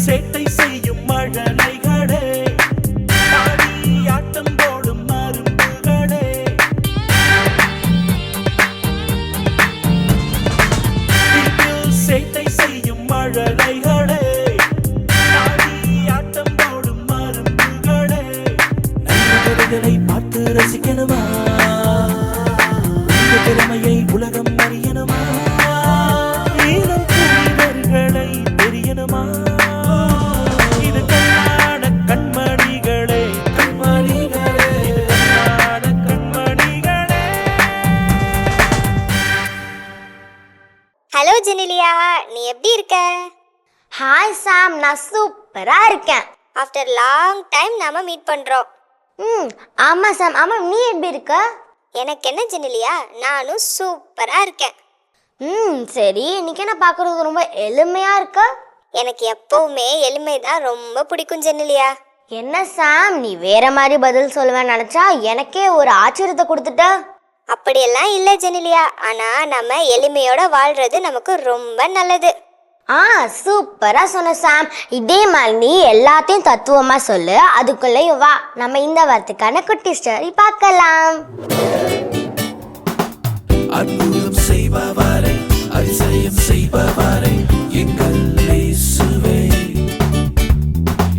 சேட்டை செய்யும் மழலைகளே, ஆடி ஆட்டம் போடும் மருந்துகளே, வீட்டில் சேட்டை செய்யும் மழலைகளே, ஆடி ஆட்டம் போடும் மருந்துகளே, நல்லவர்களை பார்த்து ரசிக்கணுமா? உங்க திறமையை உலகம் அறியணுமா? இளம் புனிதர்களை தெரியணுமா? இது கண்ணாட கண்மணிகளே, கண்மணிகளே, இது கண்ணாட கண்மணிகளே. ஹலோ ஜெனிலியா, நீ எப்படி இருக்க? ஹாய் சாம், நான் சூப்பரா இருக்கேன். ஆஃப்டர் லாங் டைம் நாம மீட் பண்றோம். ஆமா சாம், ஆமா. நீ எப்படி இருக்க? எனக்கு என்ன ஜெனிலியா, நானும் சூப்பரா இருக்கேன். சரி. இன்னைக்கு என்ன பார்க்கறது ரொம்ப எளிமையா இருக்க? எனக்கு எப்பவுமே எளிமை தான் ரொம்ப பிடிக்கும் ஜெனிலியா. என்ன சாம், நீ வேற மாதிரி பதில் சொல்லுவேன்னு நினைச்சா எனக்கே ஒரு ஆச்சரியத்தை கொடுத்துட்ட. அப்படியெல்லாம் இல்லை ஜெனிலியா, ஆனா நம்ம எளிமையோட வாழ்றது நமக்கு ரொம்ப நல்லது. சூப்பரா சொன்ன சாம். இதே மாதிரி நீ எல்லாத்தையும் தத்துவமா சொல்லு. அதுக்குள்ளேயும் வா, நம்ம இந்த வாரத்துக்கான குட்டி ஸ்டோரி பார்க்கலாம். அற்புதம் செய்பவரே, அதிசயம் செய்பவரே, எங்கள் இயேசுவே.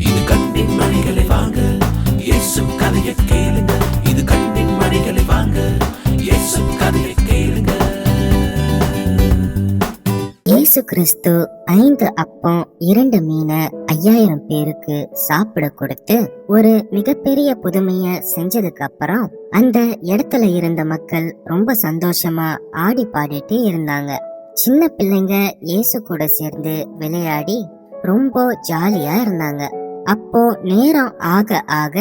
இது கண்ணின் மணிகளை வாங்க, இயேசு கதையை கேளுங்க. இது கண்ணின் மணிகளை வாங்க, இயேசு கதையை கேளுங்க. இயேசு கிறிஸ்து 5 அப்பம் 2 மீனை 5000 பேருக்கு சாப்பிட கொடுத்து ஒரு மிகப்பெரிய புதுமைய செஞ்சதுக்கு அப்புறம் அந்த இடத்துல இருந்த மக்கள் ரொம்ப சந்தோஷமா ஆடி பாடிட்டு இருந்தாங்க. சின்ன பிள்ளைங்க இயேசு கூட சேர்ந்து விளையாடி ரொம்ப ஜாலியா இருந்தாங்க. அப்போ நேரம் ஆக ஆக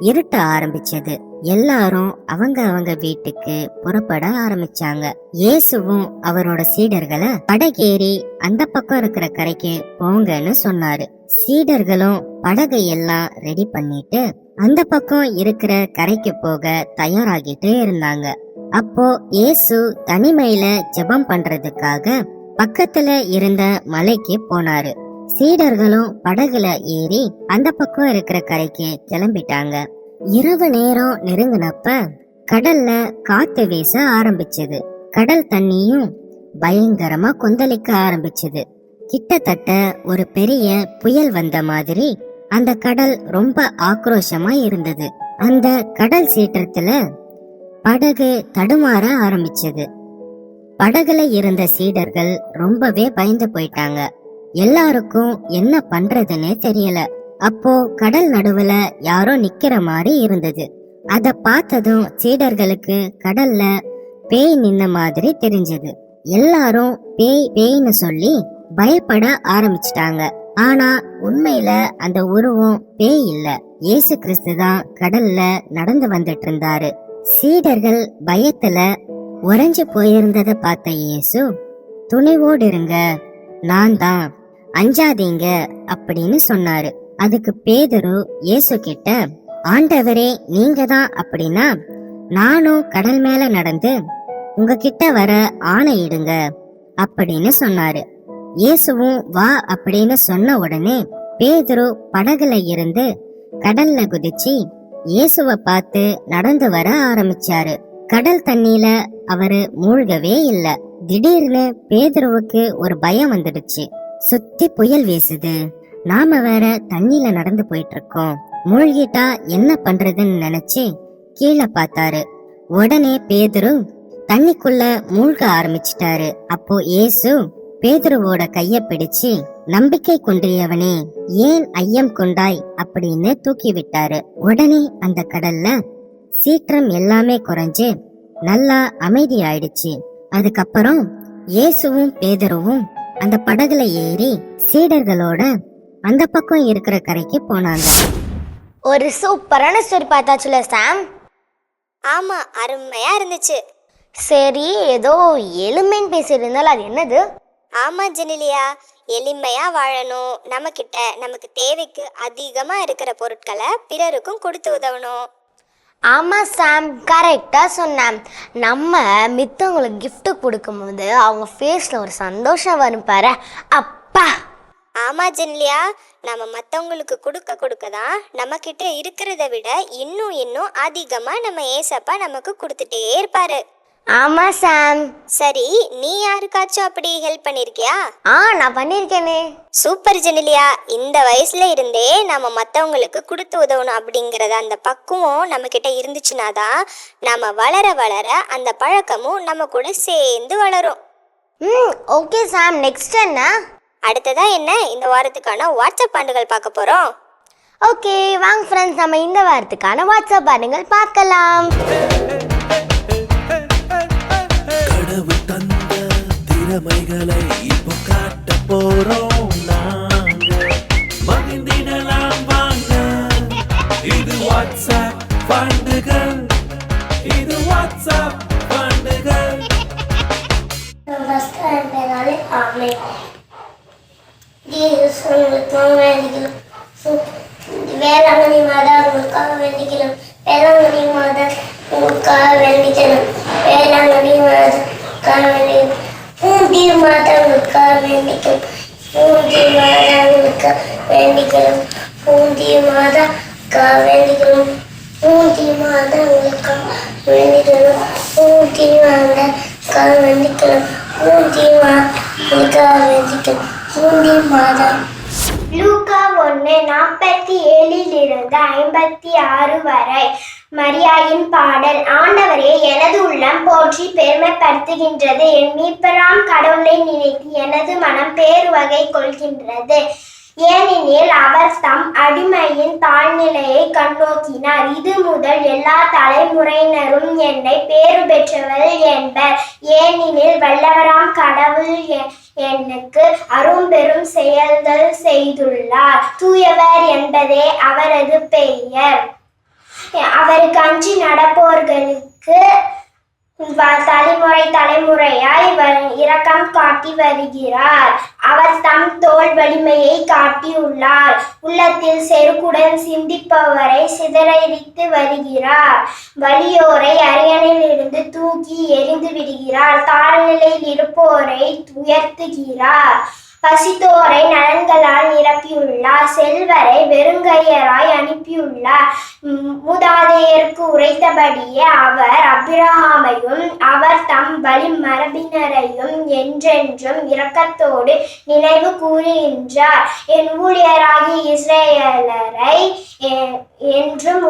இருட்ட ஆரம்பிச்சது. எல்லாரும் அவங்க வீட்டுக்கு புறப்பட ஆரம்பிச்சாங்க. இயேசுவும் அவரோட சீடர்களை படகேறி அந்த பக்கம் இருக்கிற கரைக்கு போங்கன்னு சொன்னாரு. சீடர்களும் படகை எல்லாம் ரெடி பண்ணிட்டு அந்த பக்கம் இருக்கிற கரைக்கு போக தயாராகிட்டு இருந்தாங்க. அப்போ இயேசு தனிமையில ஜெபம் பண்றதுக்காக பக்கத்துல இருந்த மலைக்கு போனாரு. சீடர்களும் படகுல ஏறி அந்த பக்கம் இருக்கிற கரைக்கு கிளம்பிட்டாங்க. இரவு நேரம் நெருங்கினப்ப கடல்ல காத்து வீச ஆரம்பிச்சது. கடல் தண்ணியும் பயங்கரமா கொந்தளிக்க ஆரம்பிச்சது. கிட்டத்தட்ட ஒரு பெரிய புயல் வந்த மாதிரி அந்த கடல் ரொம்ப ஆக்ரோஷமா இருந்தது. அந்த கடல் சீற்றத்துல படகு தடுமாற ஆரம்பிச்சது. படகுல இருந்த சீடர்கள் ரொம்பவே பயந்து போயிட்டாங்க. எல்லாருக்கும் என்ன பண்றதுன்னு தெரியல. அப்போ கடல் நடுவுல யாரோ நிக்கிற மாதிரி இருந்தது. அத பார்த்ததும் சீடர்களுக்கு கடல்ல பேய் நின்ன மாதிரி தெரிஞ்சது. எல்லாரும் பேய் பேய்னு சொல்லி பயப்பட ஆரம்பிச்சிட்டாங்க. ஆனா உண்மையில அந்த உருவம் பேய் இல்ல, இயேசு கிறிஸ்து தான் கடல்ல நடந்து வந்துட்டு இருந்தாரு. சீடர்கள் பயத்துல உறைஞ்சு போயிருந்தத பார்த்த இயேசு, துணிவோடு இருங்க, நான் தான், அஞ்சாதீங்க அப்படின்னு சொன்னாரு. அதுக்கு பேதுரு இயேசு கிட்ட, ஆண்டவரே நீங்க தான் அப்படின்னா நானும் கடல் மேல நடந்து உங்ககிட்ட வர ஆணையிடுங்க அப்படின்னு சொன்னாரு. இயேசுவும் வா அப்படின்னு சொன்ன உடனே பேதுரு படகுல இருந்து கடல்ல குதிச்சு இயேசுவை பார்த்து நடந்து வர ஆரம்பிச்சாரு. கடல் தண்ணியில அவரு மூழ்கவே இல்ல. திடீர்னு பேதுருவுக்கு ஒரு பயம் வந்துடுச்சு. சுத்தி புயல் வீசுது, நாம வேற தண்ணியில நடந்து போயிட்டு இருக்கோம், மூழ்கிட்டா என்ன பண்றதுன்னு நினைச்சு கீழே பார்த்தாரு. உடனே பேதுரு தண்ணிக்குள்ள மூழ்க ஆரம்பிச்சிட்டாரு. அப்போ இயேசு பேதுருவோட கைய பிடிச்சு, நம்பிக்கை கொண்டியவனே ஏன் ஐயம் கொண்டாய் அப்படின்னு தூக்கி விட்டாரு. உடனே அந்த கடல்ல சீற்றம் எல்லாமே குறைஞ்சு நல்லா அமைதி ஆயிடுச்சு. அதுக்கப்புறம் இயேசுவும் பேதுருவும் அந்த படகுல ஏறி சீடர்களோட அந்த பக்கம் இருக்கிற கரைக்கு போனாங்க. ஒரு சூப்பரான ஸ்டோரி பார்த்தாச்சுல சாம்? ஆமா, அருமையா இருந்துச்சு. சரி, ஏதோ எளிமைன்னு பேசியிருந்தாலும் அது என்னது? ஆமா ஜெனிலியா, எளிமையா வாழணும், நமக்கு தேவைக்கு அதிகமா இருக்கிற பொருட்களை பிறருக்கும் கொடுத்து உதவணும். ஆமாம் சாம், கரெக்டாக சொன்னேன். நம்ம மித்தவங்களுக்கு கிஃப்ட்டு கொடுக்கும்போது அவங்க ஃபேஸில் ஒரு சந்தோஷம் வரும் பாரு, அப்பா. ஆமா ஜெனிலியா, நம்ம மற்றவங்களுக்கு கொடுக்க கொடுக்க தான் நம்மக்கிட்ட இருக்கிறத விட இன்னும் இன்னும் அதிகமாக நம்ம ஏசப்பா நமக்கு கொடுத்துட்டே இருப்பாரு. ஆமா சாம். சரி, நீ யாருக்காச்சும் அப்படி ஹெல்ப் பண்ணியிருக்கியா? நான் பண்ணியிருக்கேனே. சூப்பர் ஜெனிலியா, இந்த வயசுல இருந்தே நம்ம மற்றவங்களுக்கு கொடுத்து உதவணும் அப்படிங்கிறத அந்த பக்குவம் நம்மக்கிட்ட இருந்துச்சுன்னா தான் நம்ம வளர வளர அந்த பழக்கமும் நம்ம கூட சேர்ந்து வளரும். ஓகே சாம், நெக்ஸ்ட் என்ன? அடுத்ததா என்ன, இந்த வாரத்துக்கான வாட்ஸ்அப் பாண்டுகள் பார்க்க போறோம். ஓகே வாங்க ஃப்ரெண்ட்ஸ், நம்ம இந்த வாரத்துக்கான வாட்ஸ்அப் பாண்டுகள் பார்க்கலாம். கடவுள் தந்த திறமைகளை இப்போ காட்ட போறோம் நாங்க. மகிழ்ந்திடலாம் வாங்க. இது வாட்ஸ்அப் பாண்டுகள். இது வாட்ஸ்அப் பாண்டுகள். வேளாங்கண்ணி மாதா உங்களுக்காக வேண்டிக்கிறோம். வேளாங்கண்ணி மாதா உங்களுக்காக வேண்டிக்கிறோம். வேளாங்கண்ணி மாதாக்காக வேண்டிக்கிறோம். பூண்டி மாதா உங்களுக்காக வேண்டிக்கிறோம். பூண்டி மாதா உங்களுக்காக வேண்டிக்கிறோம். பூண்டி மாதாக்காக வேண்டிக்கிறோம். பூண்டி மாதா உங்களுக்காக வேண்டிக்கிறோம். பூண்டி மாதாக்காக வேண்டிக்கிறோம். பூண்டி மாதாக்காக வேண்டிக்கிறோம். பூண்டி மாதா. லூக்கா 1:47 வரை மரியாயின் பாடல். ஆண்டவரே, எனது உள்ளம் போற்றி பெருமைப்படுத்துகின்றது. என் மீட்பராம் கடவுளை நினைத்து எனது மனம் பேருவகை கொள்கின்றது. ஏனெனில் அவர் தம் அடிமையின் தாழ்நிலையை கண்ணோக்கினார். இது முதல் எல்லா தலைமுறையினரும் என்னை பேறு பெற்றவள் என்பர். ஏனெனில் வல்லவராம் கடவுள் எனக்கு அரும்பெரும் செயல்கள் செய்துள்ளார். தூயவர் என்பதே அவரது பெயர். அவருக்கு அஞ்சி நடப்போர்களுக்கு தலைமுறையாய் இரக்கம் காட்டி வருகிறார். அவர் தம் தோல் வலிமையை காட்டியுள்ளார். உள்ளத்தில் செருக்குடன் சிந்திப்பவரை சிதறடித்து வருகிறார். வலியோரை அரியணையிலிருந்து தூக்கி எறிந்து விடுகிறார். தாழ்நிலையில் இருப்போரை உயர்த்துகிறார். பசித்தோரை நலன்களால் நிரப்பியுள்ளார். செல்வரை வெறுங்கையராய் அனுப்பியுள்ளார். மூதாதையருக்கு உரைத்தபடியே அவர் அபிரகாமையும் அவர் தம் வழி மரபினரையும் என்றென்றும் இரக்கத்தோடு நினைவு கூறுகின்றார். என் ஊழியராகிய இஸ்ரேலரை என்றும்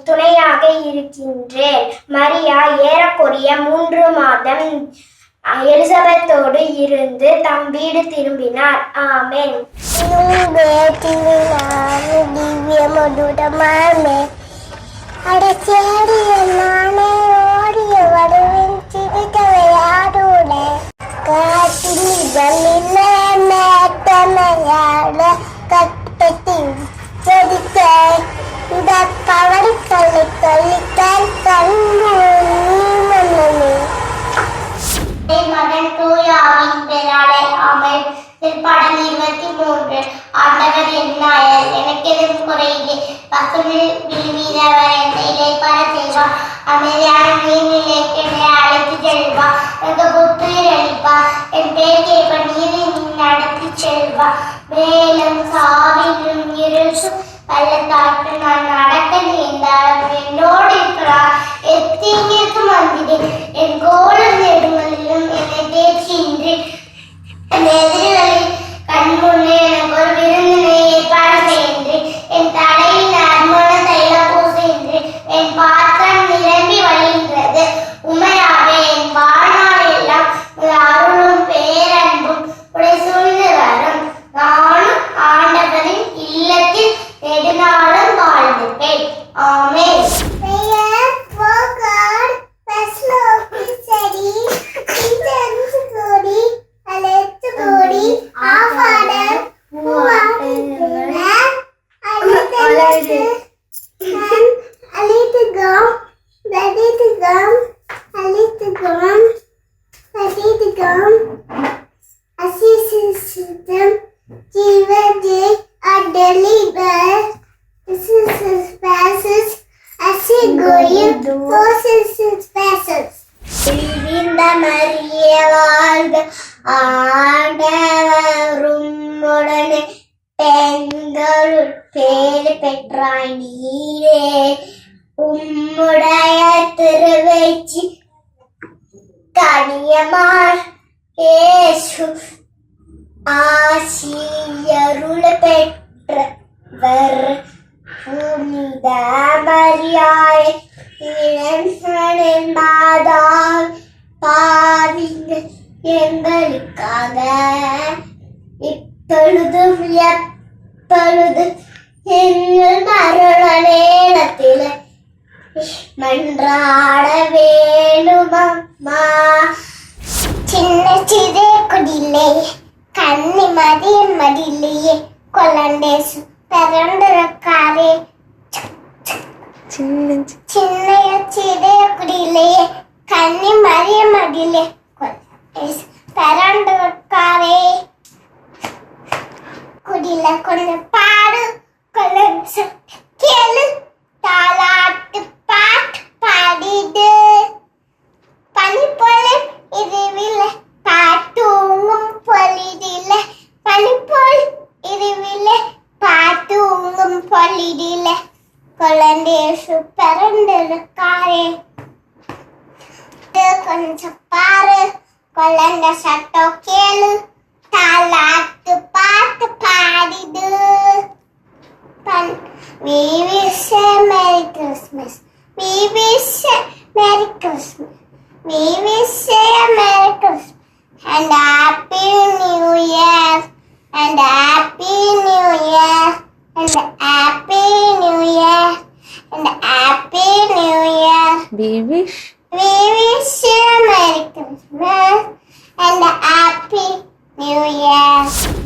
துணையாக இருக்கின்றேன். மரியா ஏறக்குறைய 3 மாதம் எலிசபெத்தோடு இருந்து தம் வீடு திரும்பினார். ஆமென். மகன் தூயாவின் பெயராலே ஆமென். திருப்பாடல் 23. ஆண்டவர் என் நாயர், எனக்கு எதுவும் குறையில்லை. பசுவில் விழுவீரவர் என்னை இளைப்பாற செய்வார். அமைதியான நீர்நிலைக்கு என்னை அழைத்து செல்வார். எனக்கு புத்துயிர் அளிப்பார். என் பேர் கேட்ப நீரில் நடத்தி செல்வார். மேலும் சாவிலும் இருசும் பள்ளத்தாக்கு நான் நடக்க நேர்ந்தாலும் என்னோடு இருக்கிறார். எத்தீங்கிற்கும் வந்திடேன். என் கோலம் நெடுங்களிலும் என்னை தேர்ச்சியின்றி என் எதிரிகளின் கண்முன்னே எனக்கு ஒரு விருந்தினை ஏற்பாடு செய்கின்றேன். என் தலையில் நறுமண தைல பூசுகின்றேன். என் பாத்திரம் நிரம்பி வழிகின்றது. உமையாவே, என் வாழ்நாள் எல்லாம் அருளும் பேரன்பும் உடை சூழ்ந்து வரும். நானும் ஆண்டவரின் இல்லத்தில் நெடுநாளும் வாழ்ந்திருப்பேன். ஆமென். உடனே பெண்களுள் பேறு பெற்றாய் நீரே. உம்முடைய திருவெச்சி கனியமார் இயேசு ஆசியருள் பெற்றவர் புனித மரியாய் இளந்தாதார் பாவிங்கள் எங்களுக்காக இப்பொழுதும் எப்பொழுதும் எங்கள் மரண நேரத்தில் மன்றாட வேணுமம்மா. சின்ன சிறு குடிலே கண்ணி மதியம் மடியிலேயே கொல்லண்டேசு பிறந்திருக்காரே. சின்ன சிறு குடியிலேயே கண்ணி மதியம் மடியிலே கொல்லண்டேசு பிறந்திருக்காரே. குடில கொஞ்சம் பாடு கொல்லண்டேசு கேளு தாலாட்டு பாட்டு பாடிடு. பனி போல இருவில பாட்டூங்கும் பொலிடில. பனி போல் இருவில பாட்டூங்கும் பொலிடில கொல்லண்டேசு பிறந்திருக்காரே. கொஞ்சம் பாரு கொல்லண்ட சட்டம் கேளு தாலாட்டு பாட்டு பாடிடு. We wish a Merry Christmas. We wish a Merry Christmas. We wish a Merry Christmas and a Happy New Year and a Happy New Year and a Happy New Year and a Happy New Year. We wish a Merry Christmas and a Happy New Year.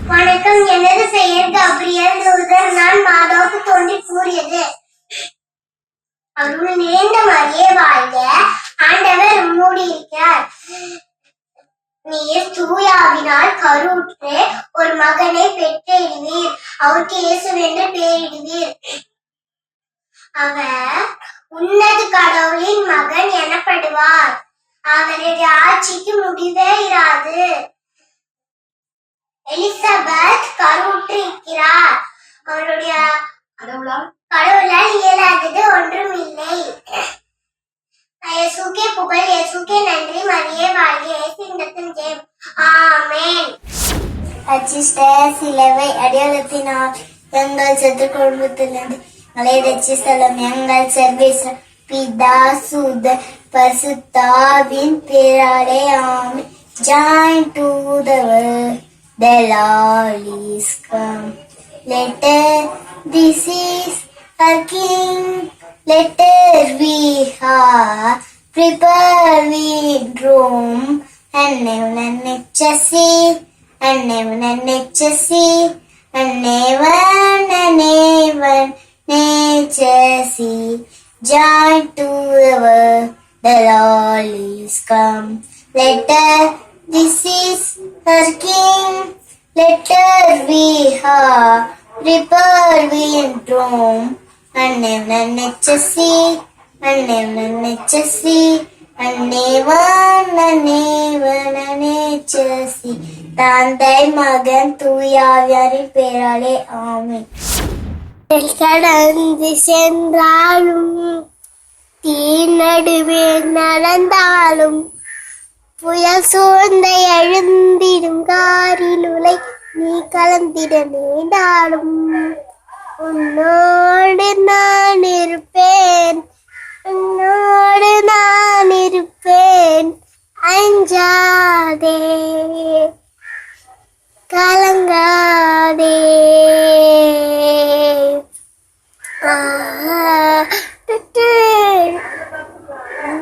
வணக்கம், எனது பெயர் Gabriel தூதர். நான் மாதாவுக்கு தோன்றி கூறியது. அருள் நிறைந்த மரியே வாழ்க, ஆண்டவர் உம்மோடு இருக்கிறார். நீர் தூயாவினால் கருவுற்று ஒரு மகனை பெற்றிடுவீர். அவருக்கு இயேசுவென்று பெயரிடுவீர். அவர் உன்னத கடவுளின் மகன் எனப்படுவார். அவருடைய ஆட்சிக்கு முடிவே இராது. எலிசபெத் கருவுற்று இருக்கிறார். அவருடைய கடவுளால் இயலாதது ஒன்றும் இல்லை. இயேசுக்கே புகழ், இயேசுக்கே நன்றி. மரியே வாழ்க, இயேசு இந்தத்தின் ஜெயம். ஆமென். அச்சிஷ்ட சிலுவை அடையாளத்தினால் எங்கள் சத்து குடும்பத்திலிருந்து எங்களை ரட்சித்தலும் எங்கள் சர்வேஸ்வர பிதா சுத பரிசுத்தாவின் பேராலே ஆமென். Join to the world, the Lord is come. Let this is our King. Let we have prepare with room and never necessity and never necessity and never necessity. Join to the world, the Lord is come. Let this is our King. Let we have prepare with room and never necessity and never necessity and never necessity. தந்தை மகன் தூயாவியாரின் பேராலே ஆமென். கடந்து சென்றாலும் தீ நடுவே நடந்தாலும் புயல் சூழ்ந்த எழுந்திடும் காரிலுளை நீ கலந்திட நேர்ந்தாலும் உன்னோடு நான் இருப்பேன், உன்னோடு நான் இருப்பேன். அஞ்சாதே கலங்காதே.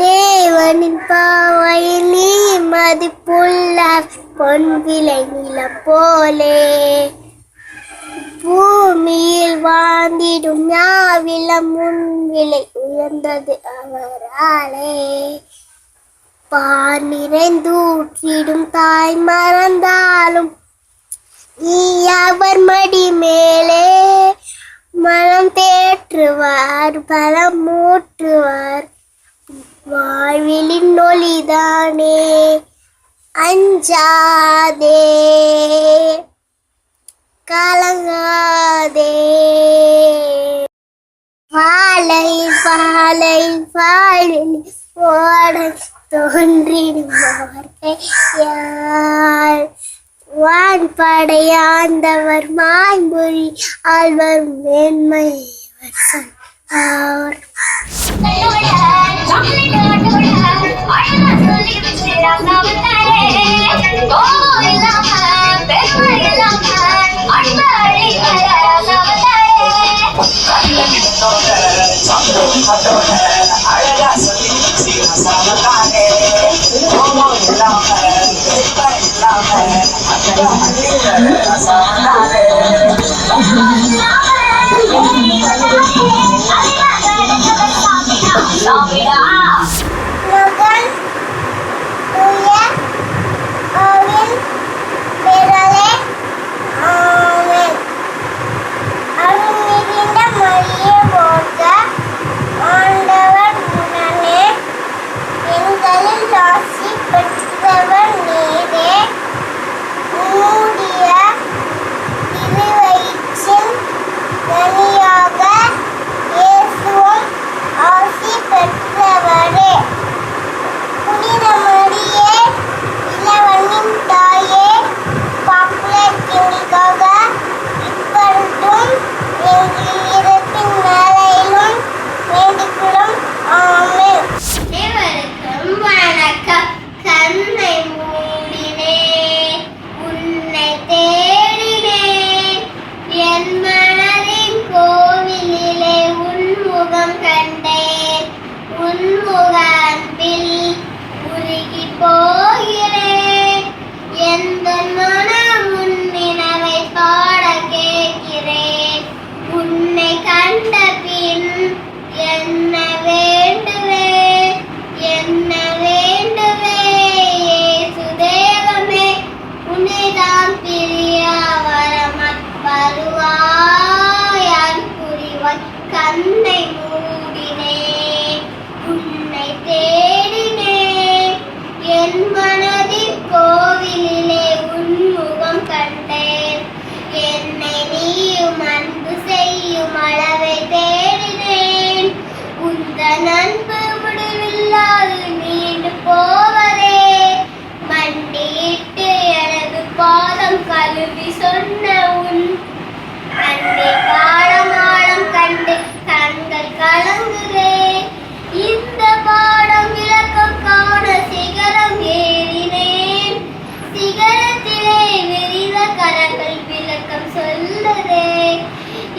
தேவனின் பாவையில் நீ மதிப்புள்ள பொன் விலை நிலம் போலே பூமியில் வாழ்ந்திடும் யாவிலம் முன் விலை உயர்ந்தது அவராலே. பார் நிறைந்தூற்றிடும் தாய் மறந்தாலும் நீ அவர் மடி மேலே மனம் தேற்றுவார், பலம் மூற்றுவார். வாழ்விலின் ஒளிதானே அஞ்சாதே. கலங்காதே. வாழை வாழை வாழில் ஓட தோன்றிடும் வார்த்தை யார்? வான்படையாண்டவர் மாய்மொழி ஆழ்வர் மேன்மையவர் சொன்னார். மகன் தூய ஆவியின் பெயராலே ஆமென். அருள் மிகுந்த மரியே வாழ்க, ஆண்டவர் உடனே பெண்களில் ஆசி பெற்றவர் நீரே. உம்முடைய திருவயிற்றின் கனியாக இயேசுவும் ஆசி பெற்றவரே. புனித மரியே, இளவனின் தாயே, பாப்புலத்திற்காக இப்பொழுதும் எங்கள் இறப்பின் வேளையிலும் வேண்டிக்கிறோம். ஆமென். அனைவருக்கும் வணக்கம். கண்ணை மூடினேன், உன்னை தேடினேன், என் மனதின் கோவிலிலே உன்முகம் கண்டேன். உன்முக அன்பில் உருகி போகிறேன். எந்த மனம் உன் நினைவை பாட கேட்கிறேன். உன்னை கண்ட பின் என்ன வேண்டுவேன், என்ன வேண்டுவேன்? இயேசு தேவமே, உன்னைதான் பிரிய வருவாய் புரிவாய். கண்ணை மூடினேன், உன்னை தேடினேன், என் மனதின் கோவிலிலே உன்முகம் கண்டேன். என்னை நீயும் அன்பு செய்யும் அளவை தேடினேன். உந்தன் அன்பு முடிவில்லாது நீண்டு போவதே. மண்டியிட்டு எனது பாதம் கழுவி சொன்ன உன் அன்பே பாடமாடம் கண்டு கண்கள் கலங்குதே. இந்த பாடம் விளக்கம் காண சிகரம் ஏறினேன். சிகரத்திலே விரிந்த கரங்கள் விளக்கம் சொல்லுதே.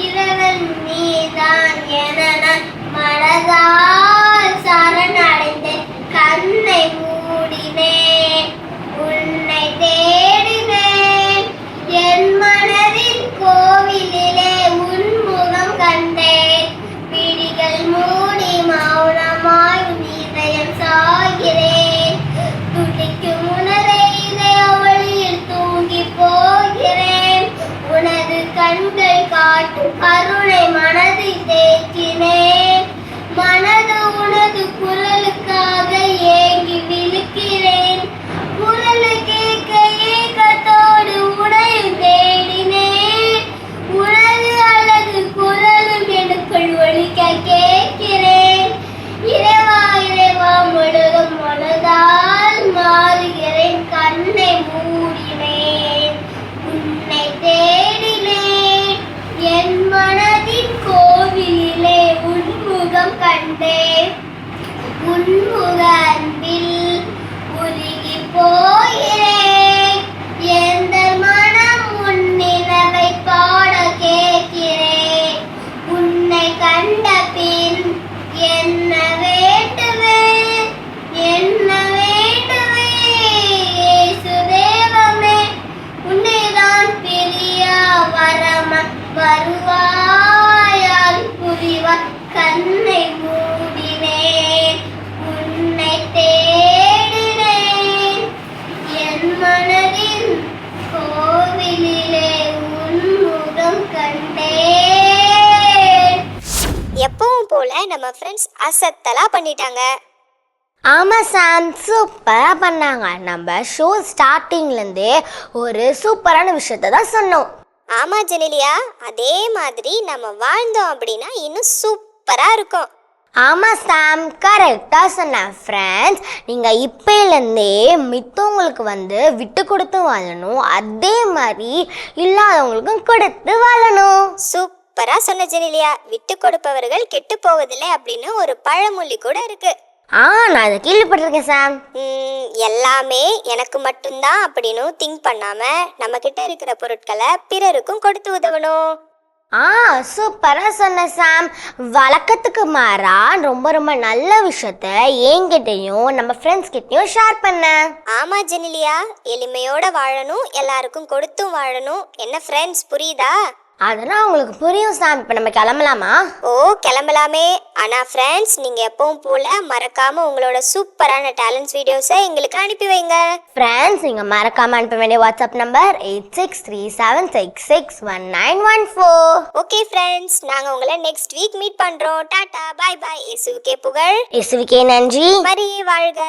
இறைவன் நீதான் என நான் மனதால் சரணடைந்தேன். கண்ணை மூடினேன், உன்னை தேடினேன், என் மனதின் கோவிலிலே உன்முகம் கண்டேன். பிடிகள் மூடி மௌனமாய் இதயம் சாகிறேன். துடிக்கும் உனது இதய ஒளியில் தூங்கி போகிறேன். உனது கண்கள் காட்டும் கருணை மனதில் தேக்கினேன். மனது உனது குரலுக்காக ஏங்கி விழுக்கிறேன். குரலை கேட்க ஏக்கத்தோடு உனையும் தேடினேன். உனது அழகு குரலும் எனக்குள் ஒலிக்க கேட்கிறேன். இறைவா இறைவா முழுதும் மனதால் மாறுகிறேன். கண்ணை மூடினேன், உன்னை தேடினேன், என் மனதின் கோவிலிலே உன்முகம் கண்டேன். உன்முக அன்பில் உருகி போகிறேன். எந்த மனம் உன் நினைவை பாட கேட்கிறேன். உன்னை கண்ட பின் என்ன வேண்டுவேன், என்ன வேண்டுவேன்? இயேசு தேவமே, உன்னைதான் பிரிய வருவாய் புரிவாய். கண்ணை மூடினேன், உன்னை தேடினேன், என் மனதின் கோவிலிலே உன்முகம் கண்டேன். எப்பவும் போல நம்ம ஃப்ரெண்ட்ஸ் அசத்தலா பண்ணிட்டாங்க. ஆமாம் சாம், சூப்பராக பண்ணாங்க. நம்ம ஷோ ஸ்டார்டிங்லேருந்தே ஒரு சூப்பரான விஷயத்த தான் சொன்னோம். ஆமா ஜெனிலியா, அதே மாதிரி நம்ம வாழ்ந்தோம் அப்படின்னா இன்னும் சூப்பரா இருக்கும். ஆமாம் சாம், கரெக்டாக சொன்னேன். ஃப்ரெண்ட்ஸ், நீங்கள் இப்போலேருந்தே மித்தவங்களுக்கு விட்டு கொடுத்து வாழணும், அதே மாதிரி இல்லாதவங்களுக்கும் கொடுத்து வாழணும். சூப்பரா சொன்ன ஜெனிலியா. விட்டு கொடுப்பவர்கள் கெட்டு போவதில்லை அப்படின்னு ஒரு பழமொழி கூட இருக்கு. நான் அதை கேள்விப்பட்டிருக்கேன் சாம். எல்லாமே எனக்கு மட்டும்தான் அப்படின்னு திங்க் பண்ணாம நம்ம கிட்ட இருக்கிற பொருட்களை பிறருக்கும் கொடுத்து உதவணும். சூப்பராக சொன்ன சாம். வழக்கத்துக்கு மாறா ரொம்ப ரொம்ப நல்ல விஷயத்த என்கிட்டையும் நம்ம ஃப்ரெண்ட்ஸ் கிட்டையும் ஷேர் பண்ண. ஆமா ஜெனிலியா, எளிமையோட வாழணும், எல்லாருக்கும் கொடுத்தும் வாழணும். என்ன ஃப்ரெண்ட்ஸ், புரியுதா? அதெல்லாம் உங்களுக்கு புரியும் சாம். இப்போ நம்ம கிளம்பலாமா? கிளம்பலாமே. ஆனா ஃப்ரெண்ட்ஸ், நீங்க எப்பவும் போல மறக்காம உங்களோட சூப்பரான டேலண்ட்ஸ் வீடியோஸை எங்களுக்கு அனுப்பி வைங்க. ஃப்ரெண்ட்ஸ், நீங்கள் மறக்காம அனுப்ப வேண்டிய வாட்ஸ்அப் நம்பர் 8637661914. ஓகே ஃப்ரெண்ட்ஸ், நாங்க உங்களை நெக்ஸ்ட் வீக் மீட் பண்றோம். டாடா, பை பை. இயேசுவுக்கே புகழ், இயேசுவுக்கே நன்றி. மரியே வாழ்க.